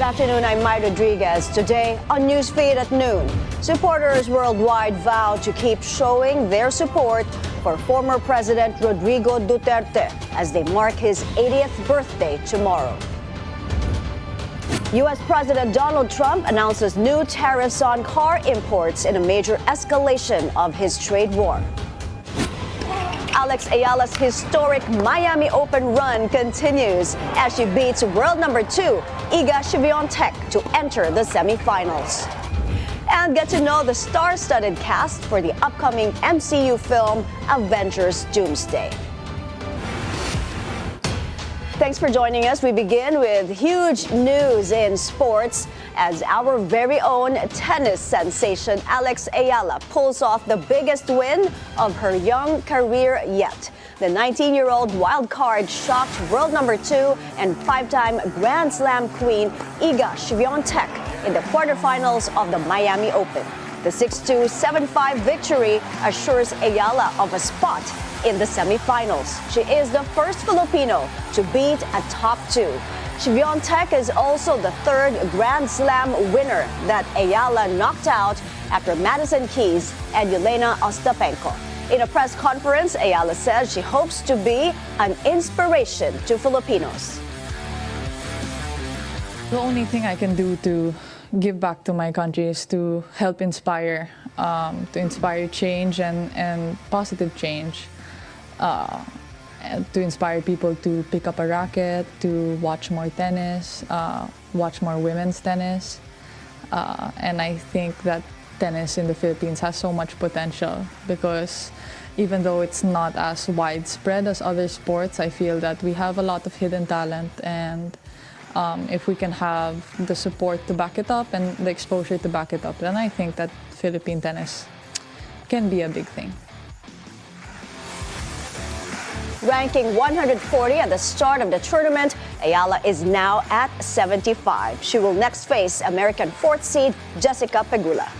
afternoon, I'm Mai Rodriguez. Today on Newsfeed at noon, supporters worldwide vow to keep showing their support for former President Rodrigo Duterte as they mark his 80th birthday tomorrow. U.S. President Donald Trump announces new tariffs on car imports in a major escalation of his trade war. Eala's historic Miami Open run continues as she beats world number 2, Swiatek, to enter the semifinals. And get to know the star-studded cast for the upcoming MCU film Avengers Doomsday. Thanks for joining us. We begin with huge news in sports as our very own tennis sensation Eala pulls off the biggest win of her young career yet. The 19-year-old wild card shocked world number 2 and 5-time Grand Slam queen Iga Swiatek in the quarterfinals of the Miami Open. The 6-2, 7-5 victory assures Eala of a spot in the semifinals. She is the first Filipino to beat a top 2. Swiatek is also the third Grand Slam winner that Eala knocked out after Madison Keys and Yelena Ostapenko. In a press conference, Eala said she hopes to be an inspiration to Filipinos. The only thing I can do to give back to my country is to help inspire, change and positive change. To inspire people to pick up a racket, to watch more tennis, watch more women's tennis. And I think that tennis in the Philippines has so much potential because even though it's not as widespread as other sports, I feel that we have a lot of hidden talent, and if we can have the support to back it up and the exposure to back it up, then I think that Philippine tennis can be a big thing. Ranking 140 at the start of the tournament, Eala is now at 75. She will next face American 4th seed Jessica Pegula.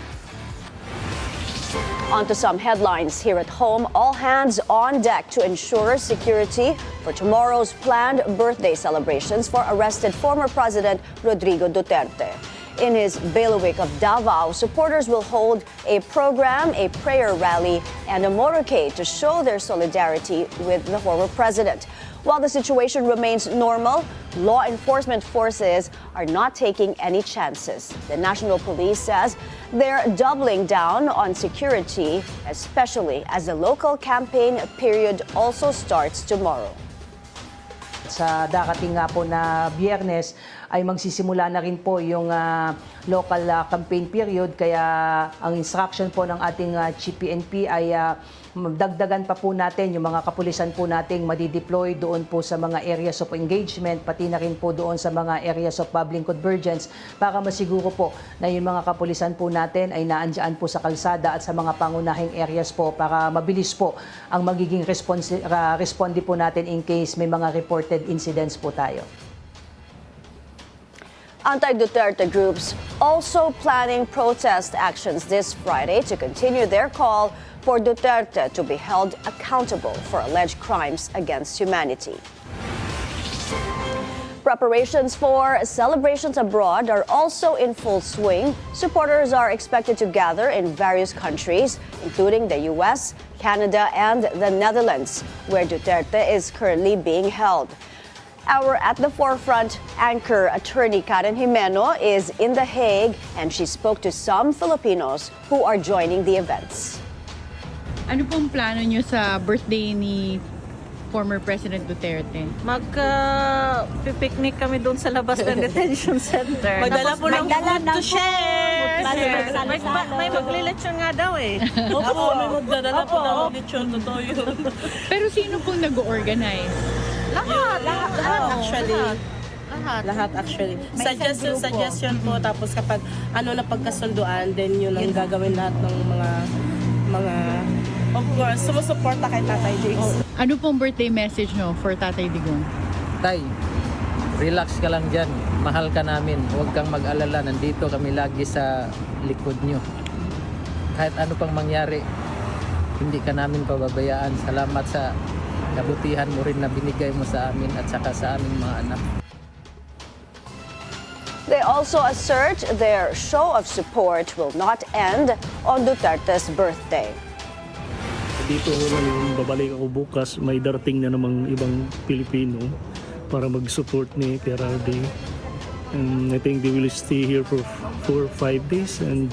On to some headlines here at home. All hands on deck to ensure security for tomorrow's planned birthday celebrations for arrested former President Rodrigo Duterte. In his bailiwick of Davao, supporters will hold a program, a prayer rally, and a motorcade to show their solidarity with the former president. While the situation remains normal, law enforcement forces are not taking any chances. The National Police says they're doubling down on security, especially as the local campaign period also starts tomorrow. Sa darating nga po na Biyernes ay magsisimula na rin po yung local campaign period, kaya ang instruction po ng ating Chief PNP ay dagdagan pa po natin yung mga kapulisan po nating madideploy doon po sa mga areas of engagement, pati na rin po doon sa mga areas of public convergence para masiguro po na yung mga kapulisan po natin ay naandyan po sa kalsada at sa mga pangunahing areas po para mabilis po ang magiging responde po natin in case may mga reported incidents po tayo. Anti-Duterte groups also planning protest actions this Friday to continue their call for Duterte to be held accountable for alleged crimes against humanity. Preparations for celebrations abroad are also in full swing. Supporters are expected to gather in various countries, including the U.S., Canada, and the Netherlands, where Duterte is currently being held. Our At the Forefront anchor attorney Karen Jimeno is in The Hague, and she spoke to some Filipinos who are joining the events. Ano pong plano nyo sa birthday ni former President Duterte? Pipiknik kami doon sa labas ng detention center. Magdala po ng food to share. May maglilechon nga daw eh. Opo, may magdadala po ng lechon. Totoo yun. Pero sino pong nag-organize? Lahat actually. Suggestion po, tapos kapag ano na pagkasunduan, then yun ang gagawin lahat ng mga of course, sumusuporta kay Tatay Diggs. Ano pong birthday message nyo for Tatay Digong? Tay, relax ka lang dyan. Mahal ka namin. Huwag kang mag-alala. Nandito kami lagi sa likod nyo. Kahit ano pang mangyari, hindi ka namin pababayaan. Salamat sa kabutihan mo rin na binigay mo sa amin at saka sa aming mga anak. They also assert their show of support will not end on Duterte's birthday. Dito naman babalik ako bukas, may darating na namang ibang Pilipino para mag-support ni FPRRD. And I think they will stay here for 4 or 5 days and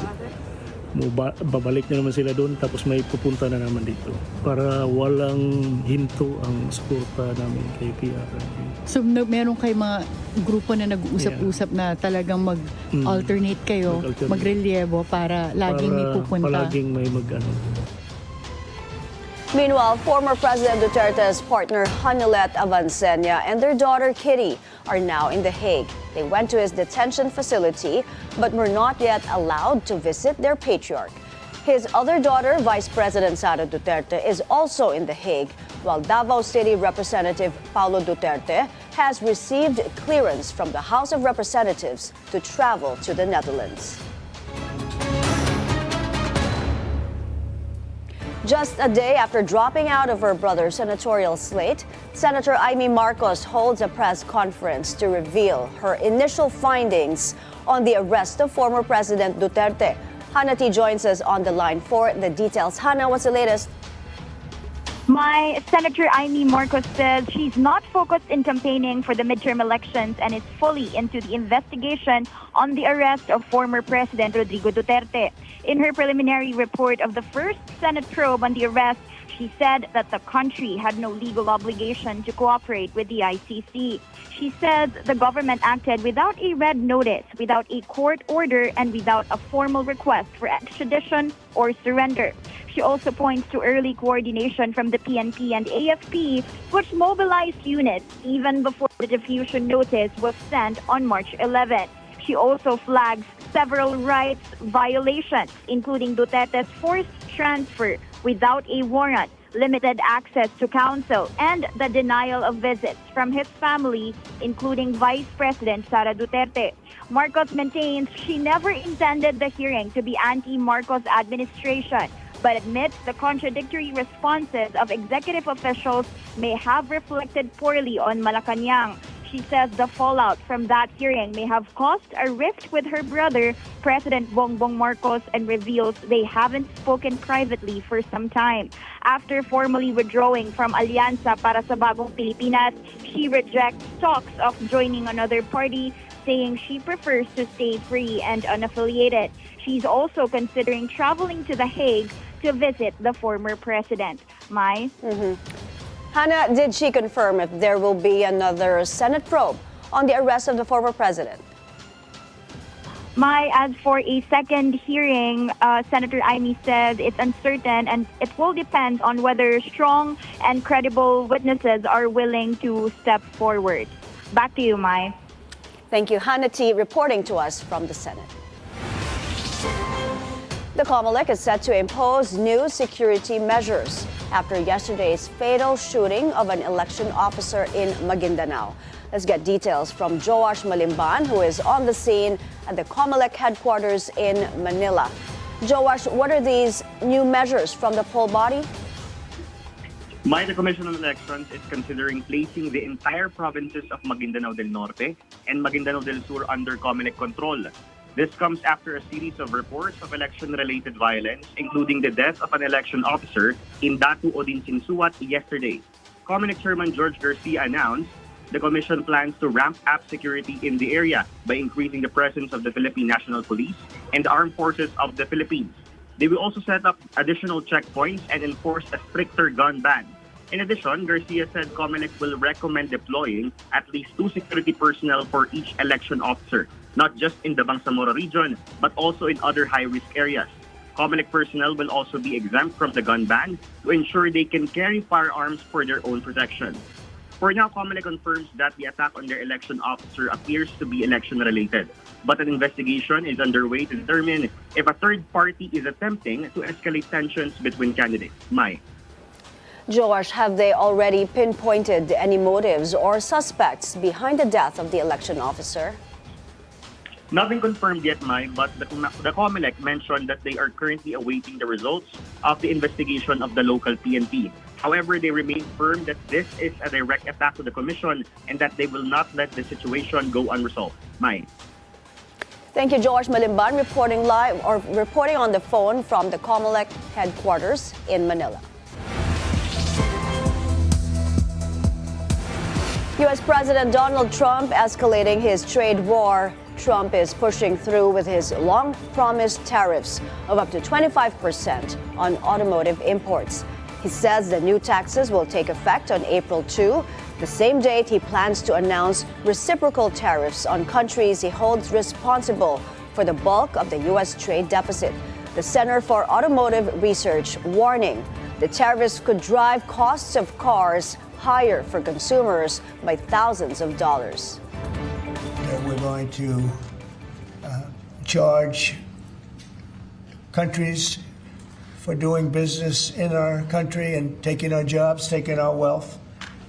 babalik na naman sila doon, tapos may pupunta na naman dito para walang hinto ang suporta namin kay FPRRD. So meron kayo mga grupo na nag-uusap-usap na talagang mag-alternate kayo, mag-relievo para laging may pupunta. Palaging may mag-ano. Meanwhile, former President Duterte's partner Hanilet Avancenia and their daughter Kitty are now in The Hague. They went to his detention facility but were not yet allowed to visit their patriarch. His other daughter, Vice President Sara Duterte, is also in The Hague, while Davao City Representative Paulo Duterte has received clearance from the House of Representatives to travel to the Netherlands. Just a day after dropping out of her brother's senatorial slate, Senator Amy Marcos holds a press conference to reveal her initial findings on the arrest of former President Duterte. Hannah T. joins us on the line for the details. Hannah, what's the latest? My Senator Amy Marcos says she's not focused in campaigning for the midterm elections and is fully into the investigation on the arrest of former President Rodrigo Duterte. In her preliminary report of the first Senate probe on the arrest, she said that the country had no legal obligation to cooperate with the ICC. She says the government acted without a red notice, without a court order, and without a formal request for extradition or surrender. She also points to early coordination from the PNP and AFP, which mobilized units even before the diffusion notice was sent on March 11. She also flags several rights violations, including Duterte's forced transfer without a warrant, limited access to counsel, and the denial of visits from his family, including Vice President Sara Duterte. Marcos maintains she never intended the hearing to be anti-Marcos administration, but admits the contradictory responses of executive officials may have reflected poorly on Malacanang. She says the fallout from that hearing may have caused a rift with her brother, President Bongbong Marcos, and reveals they haven't spoken privately for some time. After formally withdrawing from Alianza para sa Bagong Pilipinas, she rejects talks of joining another party, saying she prefers to stay free and unaffiliated. She's also considering traveling to The Hague to visit the former president. Mai? Hannah, did she confirm if there will be another Senate probe on the arrest of the former president? Mai, as for a second hearing, Senator Amy says it's uncertain and it will depend on whether strong and credible witnesses are willing to step forward. Back to you, Mai. Thank you, Hannah T. reporting to us from the Senate. The COMELEC is set to impose new security measures after yesterday's fatal shooting of an election officer in Maguindanao. Let's get details from Joash Malimban, who is on the scene at the COMELEC headquarters in Manila. Joash, what are these new measures from the poll body? The Commission on Elections is considering placing the entire provinces of Maguindanao del Norte and Maguindanao del Sur under COMELEC control. This comes after a series of reports of election-related violence, including the death of an election officer in Datu Odinsinsuat yesterday. COMELEC Chairman George Garcia announced the Commission plans to ramp up security in the area by increasing the presence of the Philippine National Police and the Armed Forces of the Philippines. They will also set up additional checkpoints and enforce a stricter gun ban. In addition, Garcia said COMELEC will recommend deploying at least 2 security personnel for each election officer, not just in the Bangsamoro region, but also in other high-risk areas. COMELEC personnel will also be exempt from the gun ban to ensure they can carry firearms for their own protection. For now, COMELEC confirms that the attack on their election officer appears to be election-related, but an investigation is underway to determine if a third party is attempting to escalate tensions between candidates. Mai. Joash, have they already pinpointed any motives or suspects behind the death of the election officer? Nothing confirmed yet, Mai, but the COMELEC mentioned that they are currently awaiting the results of the investigation of the local PNP. However, they remain firm that this is a direct attack to the Commission and that they will not let the situation go unresolved. Mai. Thank you, George Malimban, reporting on the phone from the COMELEC headquarters in Manila. U.S. President Donald Trump escalating his trade war. Trump is pushing through with his long-promised tariffs of up to 25% on automotive imports. He says the new taxes will take effect on April 2, the same date he plans to announce reciprocal tariffs on countries he holds responsible for the bulk of the U.S. trade deficit. The Center for Automotive Research warning the tariffs could drive costs of cars higher for consumers by thousands of dollars. We're going to charge countries for doing business in our country and taking our jobs, taking our wealth,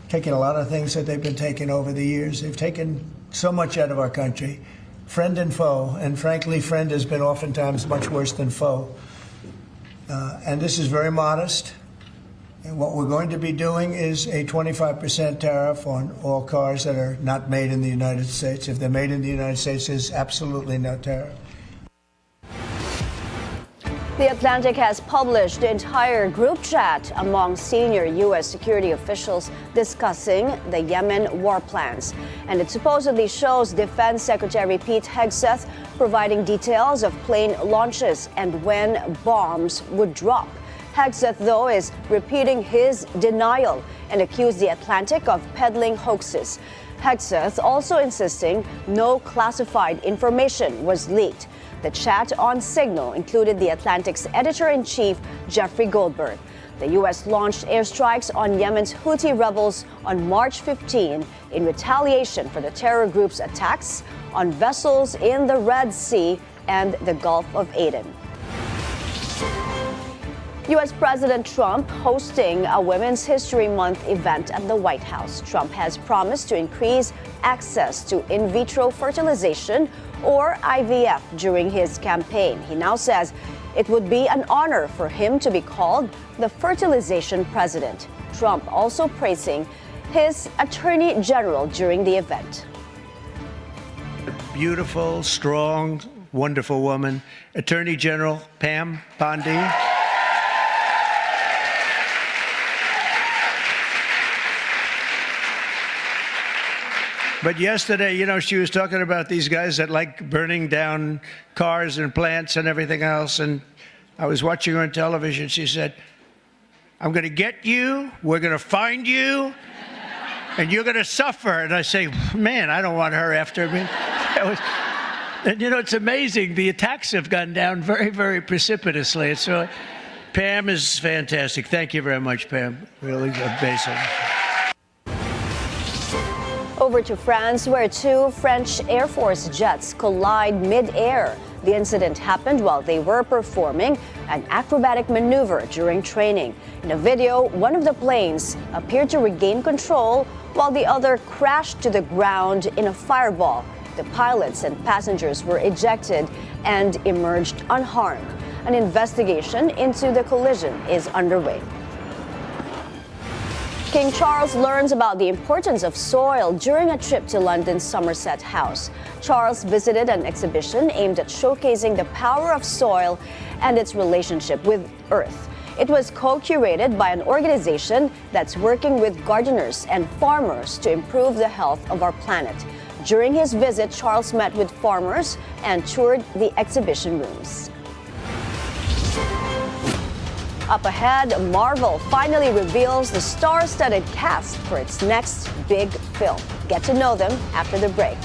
taking a lot of things that they've been taking over the years. They've taken so much out of our country, friend and foe, and frankly, friend has been oftentimes much worse than foe. And this is very modest. And what we're going to be doing is a 25% tariff on all cars that are not made in the United States. If they're made in the United States, there's absolutely no tariff. The Atlantic has published the entire group chat among senior U.S. security officials discussing the Yemen war plans. And it supposedly shows Defense Secretary Pete Hegseth providing details of plane launches and when bombs would drop. Hegseth, though, is repeating his denial and accused the Atlantic of peddling hoaxes. Hegseth also insisting no classified information was leaked. The chat on Cignal included the Atlantic's editor-in-chief, Jeffrey Goldberg. The U.S. launched airstrikes on Yemen's Houthi rebels on March 15 in retaliation for the terror group's attacks on vessels in the Red Sea and the Gulf of Aden. U.S. President Trump hosting a Women's History Month event at the White House. Trump has promised to increase access to in vitro fertilization, or IVF, during his campaign. He now says it would be an honor for him to be called the fertilization president. Trump also praising his attorney general during the event. Beautiful, strong, wonderful woman, Attorney General Pam Bondi. But yesterday, you know, she was talking about these guys that like burning down cars and plants and everything else. And I was watching her on television. She said, I'm going to get you, we're going to find you, and you're going to suffer. And I say, man, I don't want her after me. And, you know, it's amazing. The attacks have gone down very, very precipitously. It's really, Pam is fantastic. Thank you very much, Pam. Really amazing. Over to France, where two French Air Force jets collide mid-air. The incident happened while they were performing an acrobatic maneuver during training. In a video, one of the planes appeared to regain control while the other crashed to the ground in a fireball. The pilots and passengers were ejected and emerged unharmed. An investigation into the collision is underway. King Charles learns about the importance of soil during a trip to London's Somerset House. Charles visited an exhibition aimed at showcasing the power of soil and its relationship with Earth. It was co-curated by an organization that's working with gardeners and farmers to improve the health of our planet. During his visit, Charles met with farmers and toured the exhibition rooms. Up ahead, Marvel finally reveals the star-studded cast for its next big film. Get to know them after the break.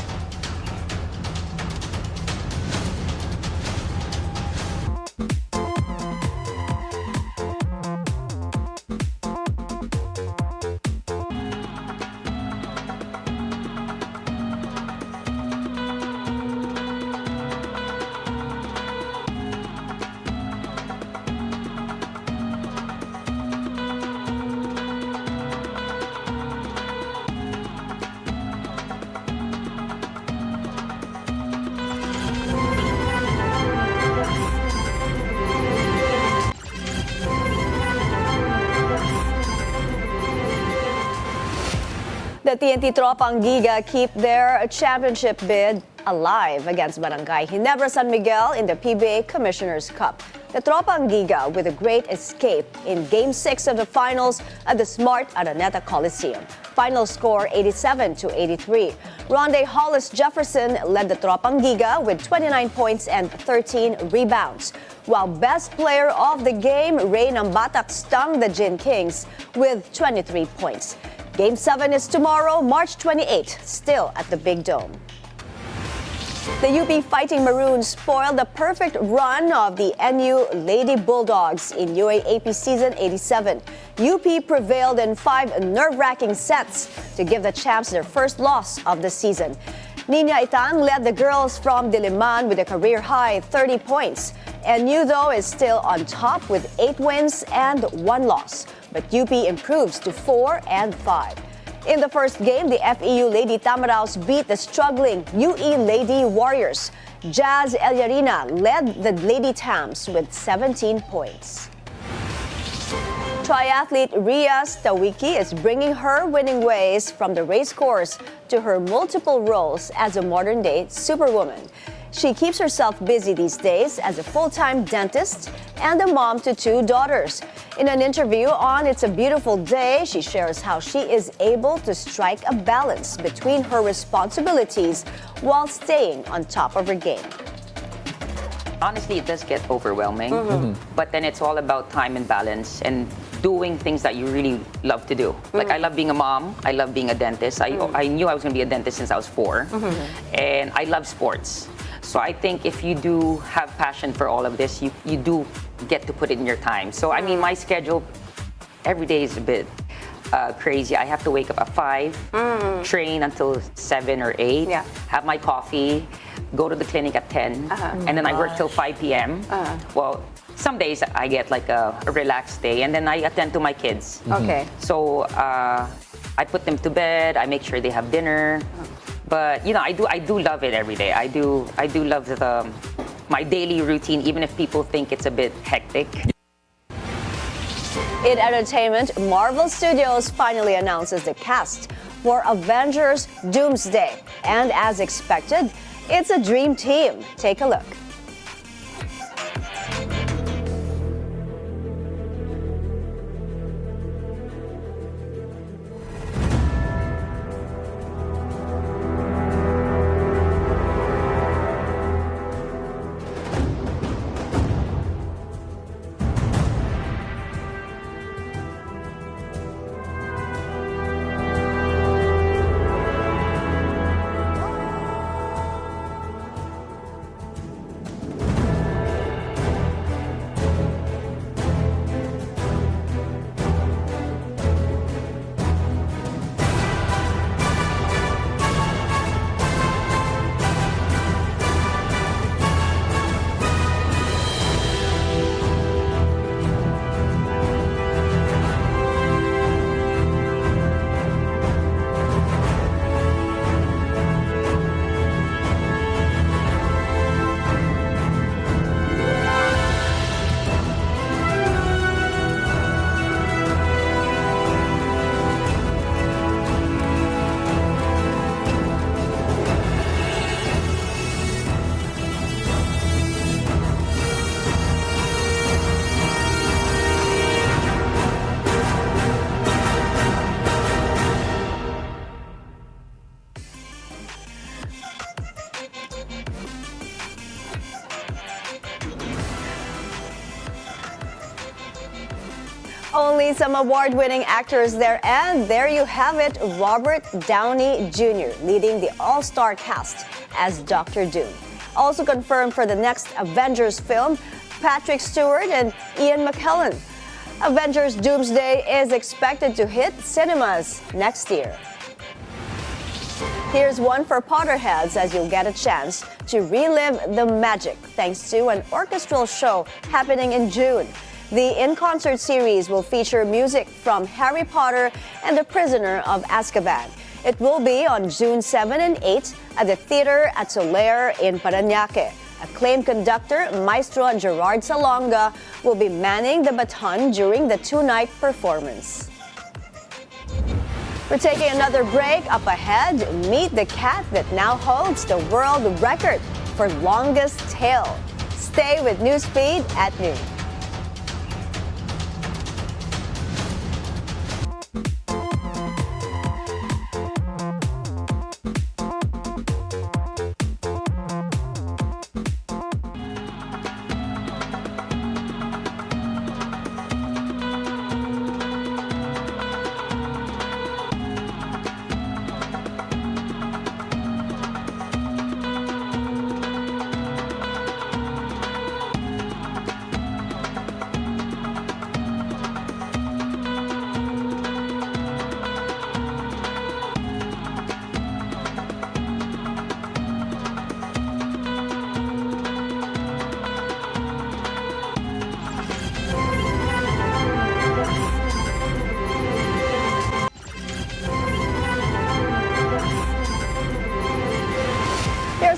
The TNT Tropang Giga keep their championship bid alive against Barangay Ginebra San Miguel in the PBA Commissioner's Cup. The Tropa Anguiga with a great escape in Game 6 of the finals at the Smart Araneta Coliseum. Final score 87-83. Ronde Hollis Jefferson led the Tropa Anguiga with 29 points and 13 rebounds. While best player of the game, Ray Nambatak stung the Gin Kings with 23 points. Game 7 is tomorrow, March 28, still at the Big Dome. The UP Fighting Maroons spoiled the perfect run of the NU Lady Bulldogs in UAAP Season 87. UP prevailed in 5 nerve-wracking sets to give the champs their first loss of the season. Nina Itang led the girls from Diliman with a career-high 30 points. NU, though, is still on top with 8 wins and 1 loss. But UP improves to 4-5. In the first game, the FEU Lady Tamaraos beat the struggling UE Lady Warriors. Jazz Eliarina led the Lady Tams with 17 points. Triathlete Ria Stawicki is bringing her winning ways from the race course to her multiple roles as a modern-day superwoman. She keeps herself busy these days as a full-time dentist and a mom to 2 daughters. In an interview on It's a Beautiful Day, she shares how she is able to strike a balance between her responsibilities while staying on top of her game. Honestly, it does get overwhelming, but then it's all about time and balance and doing things that you really love to do. Like, I love being a mom, I love being a dentist. I knew I was going to be a dentist since I was 4, and I love sports. So I think if you do have passion for all of this, you do get to put it in your time. So I mean, my schedule every day is a bit crazy. I have to wake up at 5, train until 7 or 8, have my coffee, go to the clinic at 10, and then I work till 5 p.m. Well, some days I get like a relaxed day, and then I attend to my kids. Okay. So I put them to bed, I make sure they have dinner. But you know, I do love it every day. I do love my daily routine, even if people think it's a bit hectic. In entertainment, Marvel Studios finally announces the cast for Avengers Doomsday. And as expected, it's a dream team. Take a look. Only some award-winning actors there, and there you have it, Robert Downey Jr. leading the all-star cast as Dr. Doom. Also confirmed for the next Avengers film, Patrick Stewart and Ian McKellen. Avengers Doomsday is expected to hit cinemas next year. Here's one for Potterheads, as you'll get a chance to relive the magic thanks to an orchestral show happening in June. The in-concert series will feature music from Harry Potter and the Prisoner of Azkaban. It will be on June 7 and 8 at the Theater at Soler in Parañaque. Acclaimed conductor Maestro Gerard Salonga will be manning the baton during the 2-night performance. We're taking another break. Up ahead, meet the cat that now holds the world record for longest tail. Stay with Newsfeed at noon.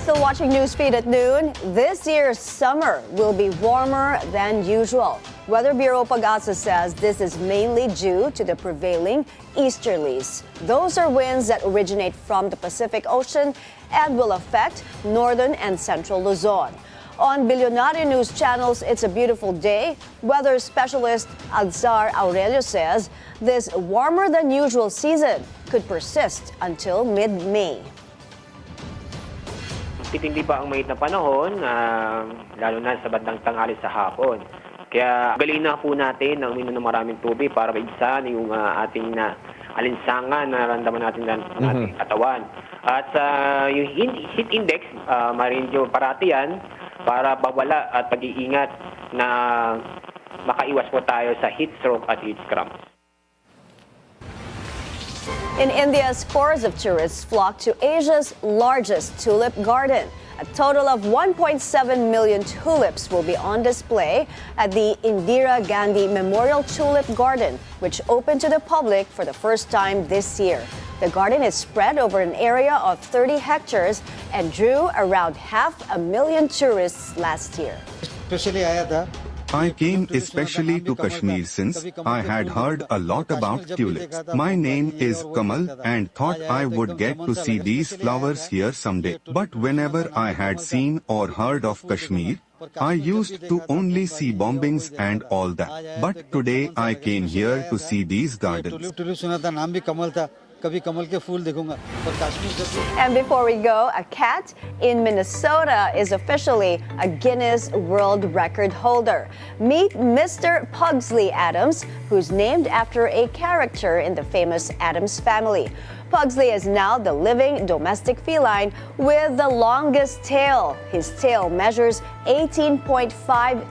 Still watching Newsfeed at noon. This year's summer will be warmer than usual. Weather Bureau Pag-asa says this is mainly due to the prevailing easterlies. Those are winds that originate from the Pacific Ocean and will affect northern and central Luzon. On Billionario News channels, it's a beautiful day. Weather specialist Alzar Aurelio says this warmer than usual season could persist until mid-May. Titindi pa ang mainit na panahon, lalo na sa bandang tanghali sa hapon. Kaya galing na po natin na uminom ng maraming tubig para maibsan yung ating alinsangan na naramdaman natin ng ating katawan. At yung heat index, marinyo parati yan para bawala at pag-iingat na makaiwas po tayo sa heat stroke at heat cramps. In India, scores of tourists flock to Asia's largest tulip garden. A total of 1.7 million tulips will be on display at the Indira Gandhi Memorial Tulip Garden, which opened to the public for the first time this year. The garden is spread over an area of 30 hectares and drew around 500,000 tourists last year. I came especially to Kashmir since I had heard a lot about tulips. My name is Kamal and thought I would get to see these flowers here someday. But whenever I had seen or heard of Kashmir, I used to only see bombings and all that. But today I came here to see these gardens. And before we go, a cat in Minnesota is officially a Guinness World Record holder. Meet Mr. Pugsley Adams, who's named after a character in the famous Addams Family. Pugsley is now the living domestic feline with the longest tail. His tail measures 18.5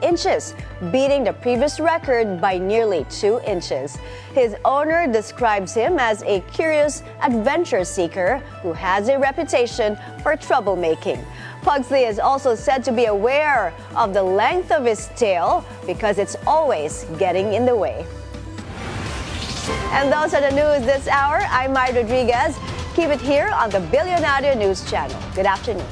inches, beating the previous record by nearly 2 inches. His owner describes him as a curious adventure seeker who has a reputation for troublemaking. Pugsley is also said to be aware of the length of his tail because it's always getting in the way. And those are the news this hour. I'm Mai Rodriguez. Keep it here on the Billionario News Channel. Good afternoon.